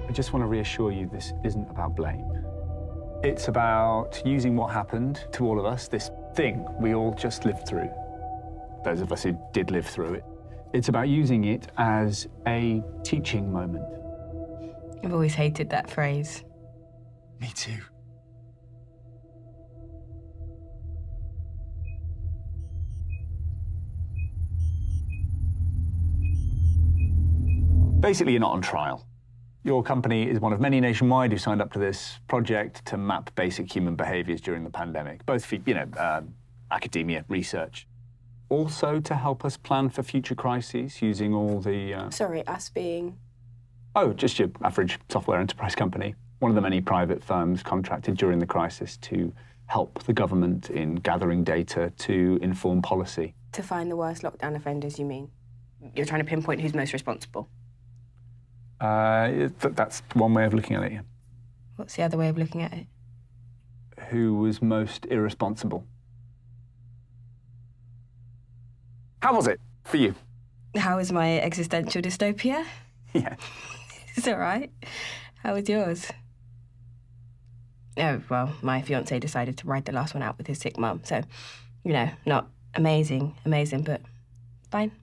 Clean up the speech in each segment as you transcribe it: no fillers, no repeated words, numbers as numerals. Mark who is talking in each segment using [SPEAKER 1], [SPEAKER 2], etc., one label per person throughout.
[SPEAKER 1] I just want to reassure you this isn't about blame. It's about using what happened to all of us, this thing we all just lived through, those of us who did live through it. It's about using it as a teaching moment.
[SPEAKER 2] I've always hated that phrase.
[SPEAKER 1] Me too. Basically, you're not on trial. Your company is one of many nationwide who signed up to this project to map basic human behaviours during the pandemic, both for, academia, research. Also to help us plan for future crises using all the...
[SPEAKER 3] Sorry, us being?
[SPEAKER 1] Oh, just your average software enterprise company. One of the many private firms contracted during the crisis to help the government in gathering data to inform policy.
[SPEAKER 3] To find the worst lockdown offenders, you mean? You're trying to pinpoint who's most responsible?
[SPEAKER 1] That's one way of looking at it, yeah.
[SPEAKER 2] What's the other way of looking at it?
[SPEAKER 1] Who was most irresponsible? How was it for you?
[SPEAKER 2] How was my existential dystopia?
[SPEAKER 1] Yeah.
[SPEAKER 2] It's all right. How was yours? Oh, well, my fiancé decided to ride the last one out with his sick mum, so, not amazing, but fine.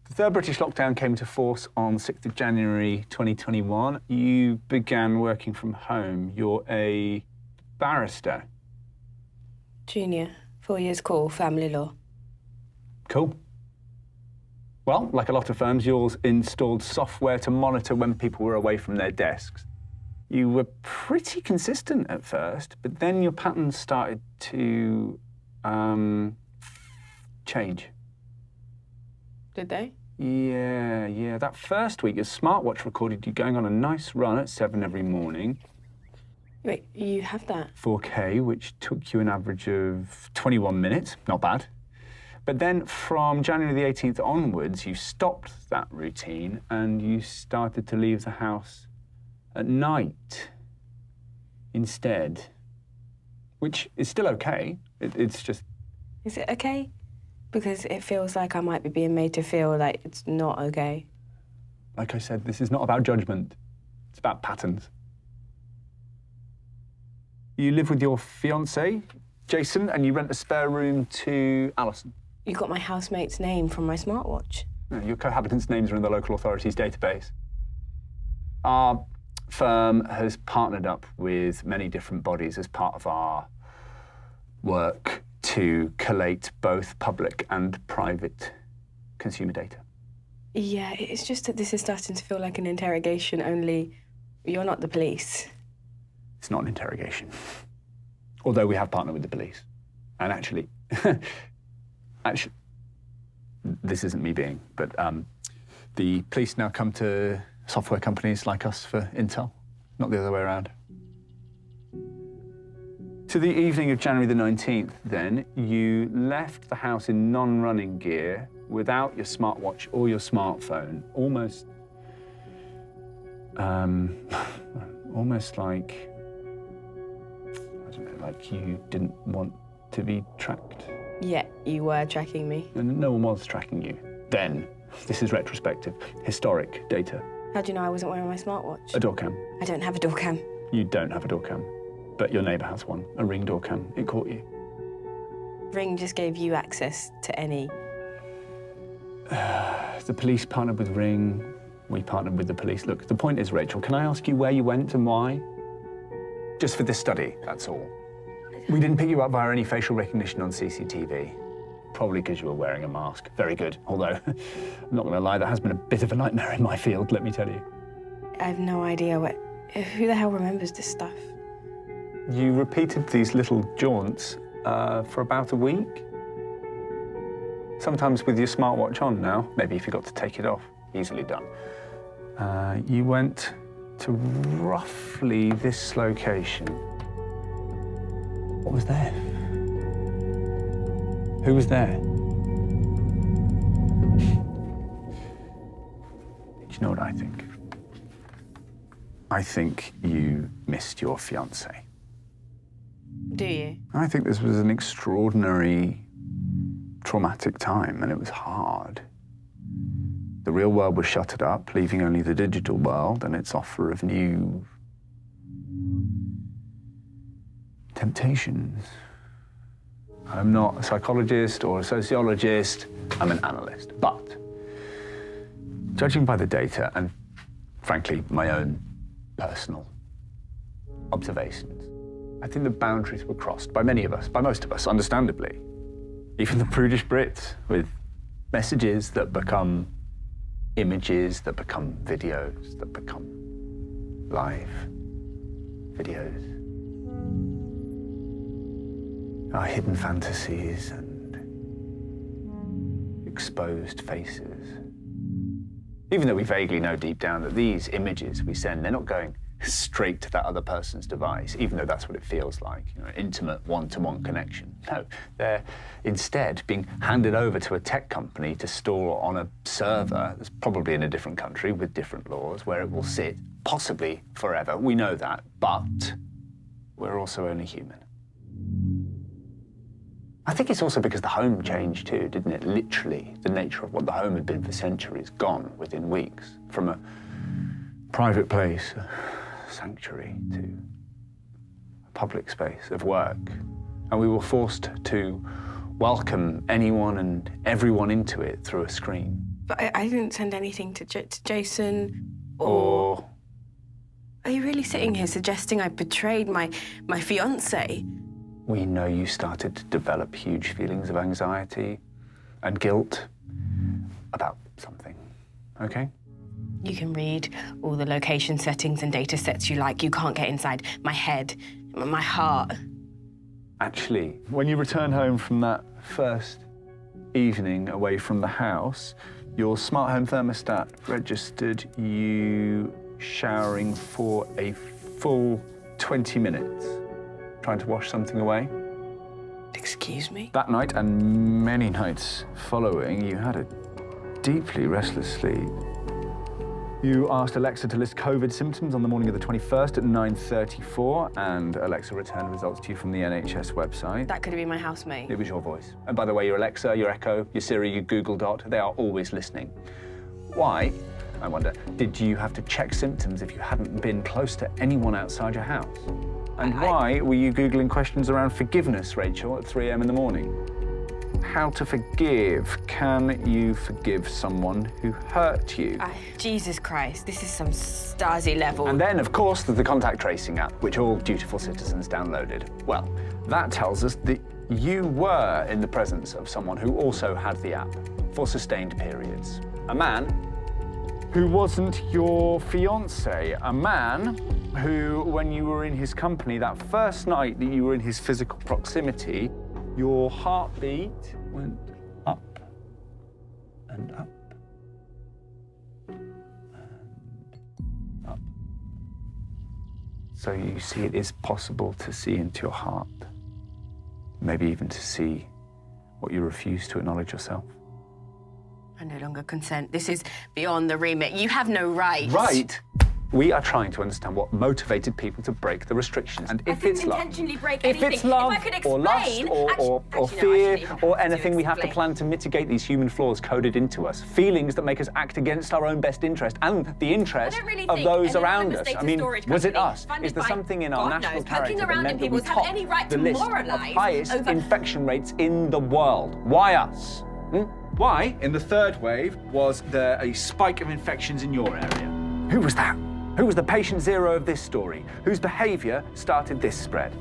[SPEAKER 1] The third British lockdown came into force on 6th of January 2021. You began working from home. You're a barrister.
[SPEAKER 3] Junior, 4 years call, family law.
[SPEAKER 1] Cool. Well, like a lot of firms, yours installed software to monitor when people were away from their desks. You were pretty consistent at first, but then your patterns started to change.
[SPEAKER 3] Did they?
[SPEAKER 1] Yeah. That first week, your smartwatch recorded you going on a nice run at 7 every morning.
[SPEAKER 3] Wait, you have that?
[SPEAKER 1] 4K, which took you an average of 21 minutes. Not bad. But then from January the 18th onwards, you stopped that routine and you started to leave the house at night instead, which is still okay. It's just...
[SPEAKER 3] Is it okay? Because it feels like I might be being made to feel like it's not okay.
[SPEAKER 1] Like I said, this is not about judgment. It's about patterns. You live with your fiancé, Jason, and you rent a spare room to Alison.
[SPEAKER 3] You got my housemate's name from my smartwatch.
[SPEAKER 1] No, your cohabitants' names are in the local authority's database. Our firm has partnered up with many different bodies as part of our work to collate both public and private consumer data.
[SPEAKER 3] Yeah, it's just that this is starting to feel like an interrogation, only you're not the police.
[SPEAKER 1] It's not an interrogation. Although we have partnered with the police. And actually, this isn't me being, but the police now come to software companies like us for intel, not the other way around. To the evening of January the 19th, then, you left the house in non-running gear without your smartwatch or your smartphone, almost like, I don't know, like you didn't want to be tracked.
[SPEAKER 3] Yeah, you were tracking me.
[SPEAKER 1] No one was tracking you. Then, this is retrospective, historic data.
[SPEAKER 3] How do you know I wasn't wearing my smartwatch?
[SPEAKER 1] A door cam.
[SPEAKER 3] I don't have a door cam.
[SPEAKER 1] You don't have a door cam, but your neighbour has one, a Ring door cam. It caught you.
[SPEAKER 3] Ring just gave you access to any...
[SPEAKER 1] The police partnered with Ring. We partnered with the police. Look, the point is, Rachel, can I ask you where you went and why? Just for this study, that's all. We didn't pick you up via any facial recognition on CCTV. Probably because you were wearing a mask. Very good. Although, I'm not going to lie, that has been a bit of a nightmare in my field, let me tell you.
[SPEAKER 3] I have no idea what... Who the hell remembers this stuff?
[SPEAKER 1] You repeated these little jaunts for about a week. Sometimes with your smartwatch on now. Maybe if you got to take it off. Easily done. You went to roughly this location. What was there? Who was there? Do you know what I think? I think you missed your fiancé.
[SPEAKER 2] Do you?
[SPEAKER 1] I think this was an extraordinary, traumatic time, and it was hard. The real world was shuttered up, leaving only the digital world and its offer of new temptations. I'm not a psychologist or a sociologist, I'm an analyst. But judging by the data and, frankly, my own personal observations, I think the boundaries were crossed by many of us, by most of us, understandably. Even the prudish Brits, with messages that become images, that become videos, that become live videos. Our hidden fantasies and exposed faces. Even though we vaguely know deep down that these images we send, they're not going straight to that other person's device, even though that's what it feels like, you know, an intimate one-to-one connection. No, they're instead being handed over to a tech company to store on a server that's probably in a different country with different laws, where it will sit, possibly forever. We know that, but we're also only human. I think it's also because the home changed too, didn't it? Literally, the nature of what the home had been for centuries gone within weeks. From a private place, a sanctuary, to a public space of work. And we were forced to welcome anyone and everyone into it through a screen.
[SPEAKER 3] But I didn't send anything to Jason or... Are you really sitting here suggesting I betrayed my fiancé?
[SPEAKER 1] We know you started to develop huge feelings of anxiety and guilt about something, okay?
[SPEAKER 2] You can read all the location settings and data sets you like. You can't get inside my head, my heart.
[SPEAKER 1] Actually, when you return home from that first evening away from the house, your smart home thermostat registered you showering for a full 20 minutes. Trying to wash something away.
[SPEAKER 3] Excuse me?
[SPEAKER 1] That night and many nights following, you had a deeply restless sleep. You asked Alexa to list COVID symptoms on the morning of the 21st at 9:34, and Alexa returned results to you from the NHS website.
[SPEAKER 2] That could have been my housemate.
[SPEAKER 1] It was your voice. And by the way, your Alexa, your Echo, your Siri, your Google Dot, they are always listening. Why, I wonder, did you have to check symptoms if you hadn't been close to anyone outside your house? And why were you Googling questions around forgiveness, Rachel, at 3 a.m. in the morning? How to forgive. Can you forgive someone who hurt you?
[SPEAKER 2] Jesus Christ, this is some Stasi level.
[SPEAKER 1] And then, of course, there's the contact tracing app, which all dutiful citizens downloaded. Well, that tells us that you were in the presence of someone who also had the app for sustained periods. A man who wasn't your fiancé, a man who, when you were in his company, that first night that you were in his physical proximity, your heartbeat went up and up and up. So you see, it is possible to see into your heart, maybe even to see what you refuse to acknowledge yourself.
[SPEAKER 2] I no longer consent. This is beyond the remit. You have no right.
[SPEAKER 1] Right? We are trying to understand what motivated people to break the restrictions. And if it's love, if it's love or lust or fear or anything, we have to plan to mitigate these human flaws coded into us. Feelings that make us act against our own best interest and the interest of those around us. I mean, was it us? Is there something in our national character that meant that we topped the list of highest infection rates in the world? Why us? Why, in the third wave, was there a spike of infections in your area? Who was that? Who was the patient zero of this story? Whose behaviour started this spread?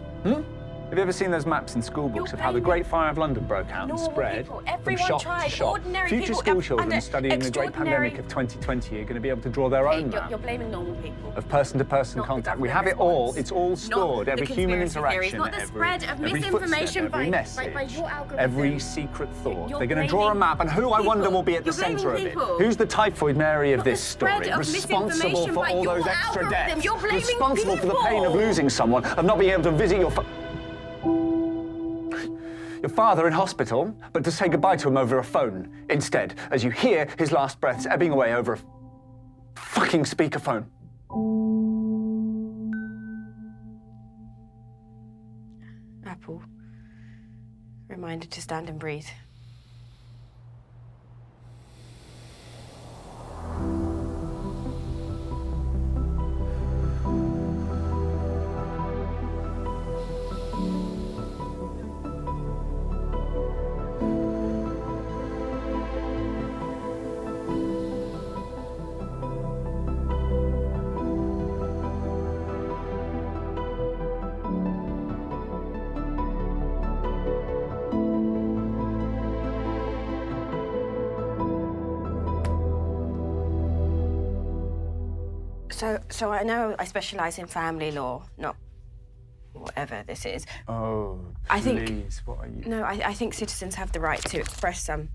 [SPEAKER 1] Have you ever seen those maps in school books of how the Great Fire of London broke out and spread from shop to shop? Future school children studying the great pandemic of 2020 are going to be able to draw their own map
[SPEAKER 2] You're blaming normal people.
[SPEAKER 1] of person-to-person contact. We have it all. It's all stored. Every human interaction,
[SPEAKER 2] not the
[SPEAKER 1] every
[SPEAKER 2] spread of
[SPEAKER 1] footstep,
[SPEAKER 2] misinformation
[SPEAKER 1] every message,
[SPEAKER 2] by your algorithm.
[SPEAKER 1] every secret thought.
[SPEAKER 2] You're
[SPEAKER 1] They're going to draw a map, and who, I wonder, will be at the
[SPEAKER 2] blaming
[SPEAKER 1] centre of it?
[SPEAKER 2] people.
[SPEAKER 1] Who's the typhoid Mary of
[SPEAKER 2] Not
[SPEAKER 1] this
[SPEAKER 2] the spread
[SPEAKER 1] story?
[SPEAKER 2] of
[SPEAKER 1] Responsible
[SPEAKER 2] misinformation
[SPEAKER 1] for
[SPEAKER 2] by
[SPEAKER 1] all
[SPEAKER 2] your
[SPEAKER 1] those extra
[SPEAKER 2] algorithm.
[SPEAKER 1] deaths?
[SPEAKER 2] You're blaming
[SPEAKER 1] Responsible for the pain of
[SPEAKER 2] people.
[SPEAKER 1] losing someone, of not being able to visit your your father in hospital, but to say goodbye to him over a phone instead, as you hear his last breaths ebbing away over a fucking speakerphone.
[SPEAKER 3] Apple. Reminder to stand and breathe. So I know I specialise in family law, not whatever this is.
[SPEAKER 1] Oh,
[SPEAKER 3] I
[SPEAKER 1] please,
[SPEAKER 3] think,
[SPEAKER 1] what are you...
[SPEAKER 3] No, I think citizens have the right to express some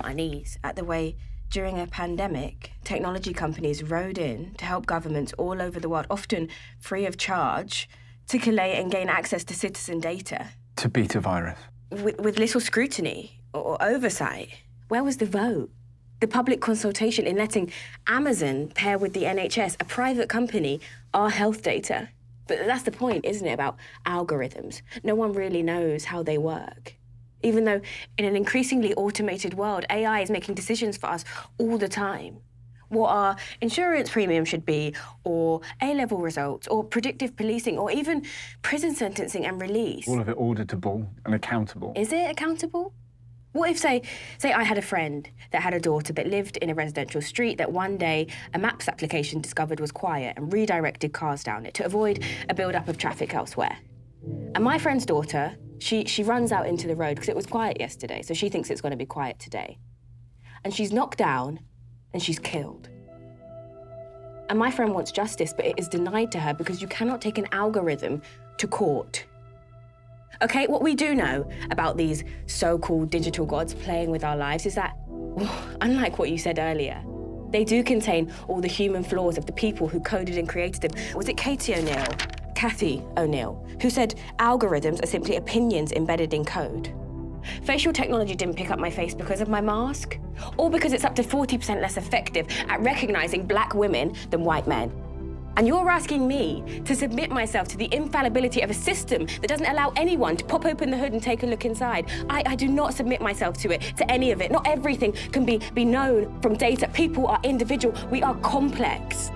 [SPEAKER 3] unease at the way, during a pandemic, technology companies rode in to help governments all over the world, often free of charge, to collate and gain access to citizen data.
[SPEAKER 1] To beat a virus.
[SPEAKER 3] With little scrutiny or oversight. Where was the vote? The public consultation in letting Amazon pair with the NHS, a private company, our health data. But that's the point, isn't it, about algorithms? No one really knows how they work. Even though in an increasingly automated world, AI is making decisions for us all the time. What our insurance premium should be, or A-level results, or predictive policing, or even prison sentencing and release.
[SPEAKER 1] All of it auditable and accountable.
[SPEAKER 3] Is it accountable? What if, say I had a friend that had a daughter that lived in a residential street that one day a maps application discovered was quiet and redirected cars down it to avoid a build-up of traffic elsewhere. And my friend's daughter, she runs out into the road because it was quiet yesterday, so she thinks it's going to be quiet today. And she's knocked down and she's killed. And my friend wants justice, but it is denied to her because you cannot take an algorithm to court. Okay, what we do know about these so-called digital gods playing with our lives is that, unlike what you said earlier, they do contain all the human flaws of the people who coded and created them. Was it Cathy O'Neill, who said algorithms are simply opinions embedded in code? Facial technology didn't pick up my face because of my mask, or because it's up to 40% less effective at recognizing black women than white men. And you're asking me to submit myself to the infallibility of a system that doesn't allow anyone to pop open the hood and take a look inside. I do not submit myself to it, to any of it. Not everything can be known from data. People are individual. We are complex.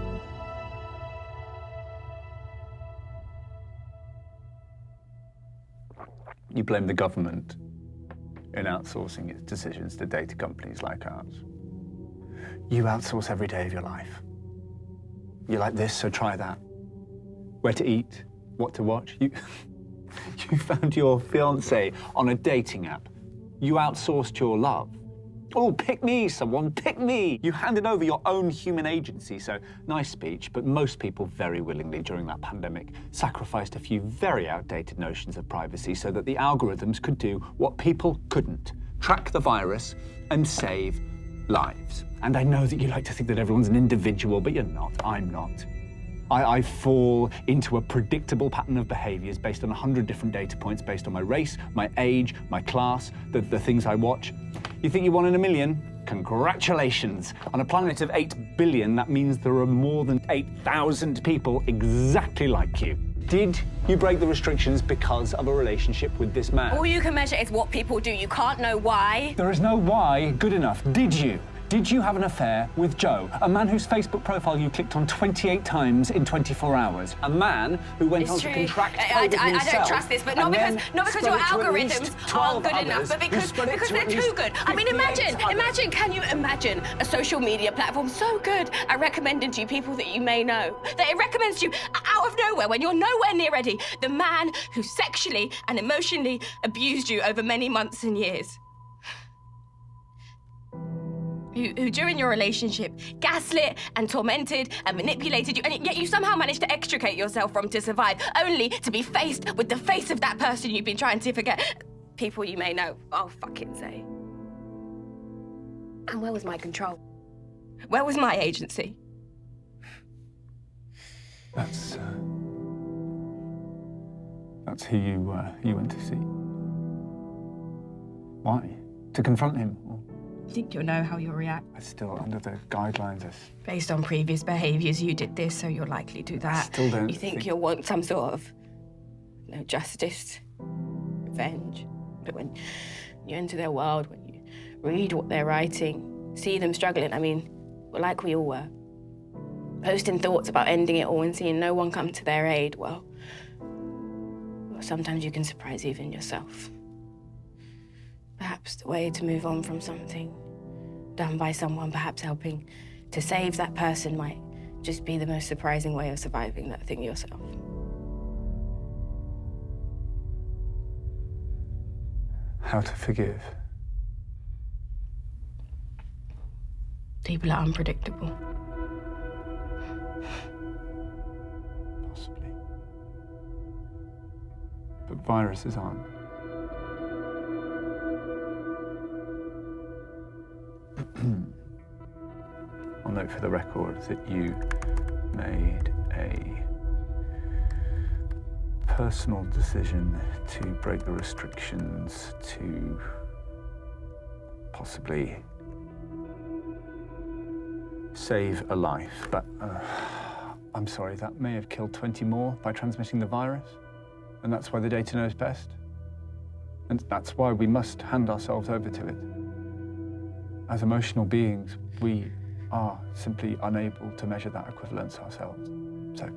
[SPEAKER 1] You blame the government in outsourcing its decisions to data companies like ours. You outsource every day of your life. You like this, so try that. Where to eat, what to watch. You found your fiancé on a dating app. You outsourced your love. Oh, pick me, someone, pick me. You handed over your own human agency, so nice speech, but most people very willingly during that pandemic sacrificed a few very outdated notions of privacy so that the algorithms could do what people couldn't, track the virus and save lives. And I know that you like to think that everyone's an individual, but you're not. I'm not. I fall into a predictable pattern of behaviors based on 100 different data points based on my race, my age, my class, the things I watch. You think you're one in a million? Congratulations. On a planet of 8 billion, that means there are more than 8,000 people exactly like you. Did you break the restrictions because of a relationship with this man?
[SPEAKER 3] All you can measure is what people do. You can't know why.
[SPEAKER 1] There is no why good enough. Did you? Did you have an affair with Joe, a man whose Facebook profile you clicked on 28 times in 24 2 a man who went on to contract COVID
[SPEAKER 3] I
[SPEAKER 1] himself,
[SPEAKER 3] don't trust this, but not because your algorithms aren't good enough, but because they're too good. I mean, can you imagine a social media platform so good at recommending to you people that you may know, that it recommends to you out of nowhere when you're nowhere near ready, the man who sexually and emotionally abused you over many months and years? Who during your relationship gaslit and tormented and manipulated you, and yet you somehow managed to extricate yourself from to survive, only to be faced with the face of that person you've been trying to forget. People you may know, I'll fucking say. And where was my control? Where was my agency?
[SPEAKER 1] That's who you went to see. Why? To confront him?
[SPEAKER 2] You think you'll know how you'll react?
[SPEAKER 1] It's still under the guidelines.
[SPEAKER 2] Based on previous behaviours, you did this, so you'll likely do that.
[SPEAKER 1] I still don't
[SPEAKER 3] You think you'll want some sort of justice, revenge. But when you enter their world, when you read what they're writing, see them struggling, I mean, well, like we all were, posting thoughts about ending it all and seeing no one come to their aid, well, sometimes you can surprise even yourself. Perhaps the way to move on from something done by someone, perhaps helping to save that person, might just be the most surprising way of surviving that thing yourself.
[SPEAKER 1] How to forgive?
[SPEAKER 2] People are unpredictable.
[SPEAKER 1] Possibly. But viruses aren't. I'll note for the record that you made a personal decision to break the restrictions to possibly save a life, but I'm sorry, that may have killed 20 more by transmitting the virus, and that's why the data knows best. And that's why we must hand ourselves over to it. As emotional beings, we are simply unable to measure that equivalence ourselves. So,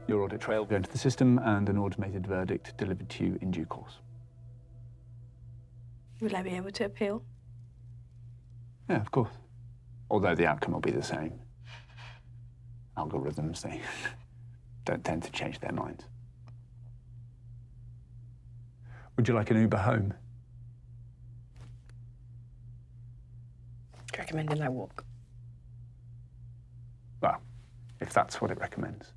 [SPEAKER 1] your audit trail will go into the system and an automated verdict delivered to you in due course.
[SPEAKER 2] Will I be able to appeal?
[SPEAKER 1] Yeah, of course. Although the outcome will be the same. Algorithms, they don't tend to change their minds. Would you like an Uber home?
[SPEAKER 2] Recommending I walk.
[SPEAKER 1] Well, if that's what it recommends.